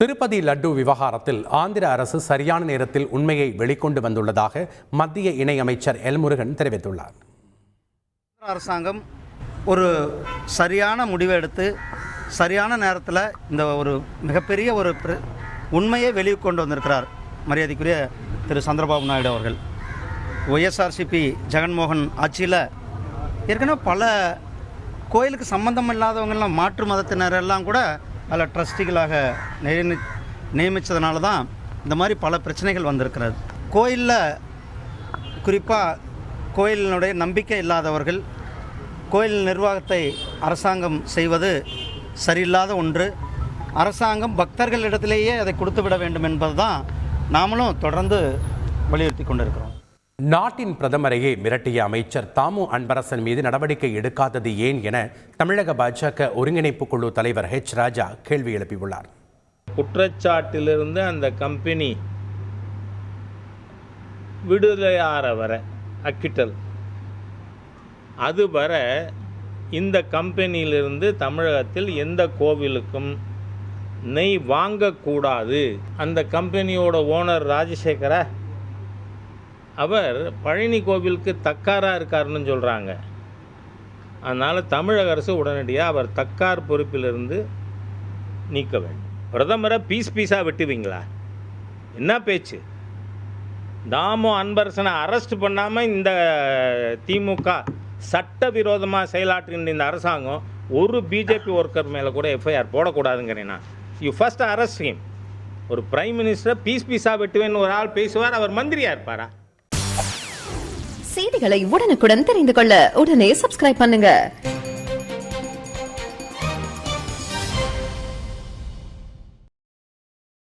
திருப்பதி லட்டு விவகாரத்தில் ஆந்திர அரசு சரியான நேரத்தில் உண்மையை வெளிக்கொண்டு வந்துள்ளதாக மத்திய இணையமைச்சர் எல் முருகன் தெரிவித்துள்ளார். அரசாங்கம் ஒரு சரியான முடிவை எடுத்து சரியான நேரத்தில் இந்த ஒரு மிகப்பெரிய ஒரு உண்மையை வெளியே கொண்டு வந்திருக்கிறார் மரியாதைக்குரிய திரு சந்திரபாபு நாயுடு அவர்கள். ஒய்எஸ்ஆர்சிபி ஜெகன்மோகன் ஆட்சியில் ஏற்கனவே பல கோயிலுக்கு சம்பந்தம் இல்லாதவங்கெல்லாம் மாற்று மதத்தினரெல்லாம் கூட அதில் ட்ரஸ்டிகளாக நியமித்ததுனால தான் இந்த மாதிரி பல பிரச்சனைகள் வந்திருக்கிறது. கோயிலில் குறிப்பாக கோயிலினுடைய நம்பிக்கை இல்லாதவர்கள் கோயில் நிர்வாகத்தை அரசாங்கம் செய்வது சரியில்லாத ஒன்று. அரசாங்கம் பக்தர்களிடத்திலேயே அதை கொடுத்து விட வேண்டும் என்பது தான் நாமளும் தொடர்ந்து வலியுறுத்தி கொண்டிருக்கிறோம். நாட்டின் பிரதமரையே மிரட்டிய அமைச்சர் தாமு அன்பரசன் மீது நடவடிக்கை எடுக்காதது ஏன் என தமிழக பாஜக ஒருங்கிணைப்பு குழு தலைவர் ஹெச் ராஜா கேள்வி எழுப்பியுள்ளார். குற்றச்சாட்டிலிருந்து அந்த கம்பெனி விடுதலையார வர அக்கிட்டல் அது வர இந்த கம்பெனியிலிருந்து தமிழகத்தில் எந்த கோவிலுக்கும் நெய் வாங்கக்கூடாது. அந்த கம்பெனியோட ஓனர் ராஜசேகரா அவர் பழனி கோவிலுக்கு தக்காராக இருக்காருன்னு சொல்கிறாங்க. அதனால் தமிழக அரசு உடனடியாக அவர் தக்கார் பொறுப்பிலிருந்து நீக்க வேண்டும். பிரதமரை பீஸாக வெட்டுவீங்களா? என்ன பேச்சு? தாமு அன்பரசனை அரெஸ்ட் பண்ணாமல் இந்த திமுக சட்டவிரோதமாக செயலாற்றுகின்ற இந்த அரசாங்கம் ஒரு பிஜேபி ஒர்க்கர் மேலே கூட எஃப்ஐஆர் போடக்கூடாதுங்கிறேன்னா யூ ஃபஸ்ட் அரெஸ்ட் ஹிம். ஒரு பிரைம் மினிஸ்டரை பீஸாக வெட்டுவேன்னு ஒரு ஆள் பேசுவார், அவர் மந்திரியாக இருப்பாரா? செய்திகளை உடனுக்குடன் தெரிந்து கொள்ள உடனே சப்ஸ்கிரைப் பண்ணுங்க.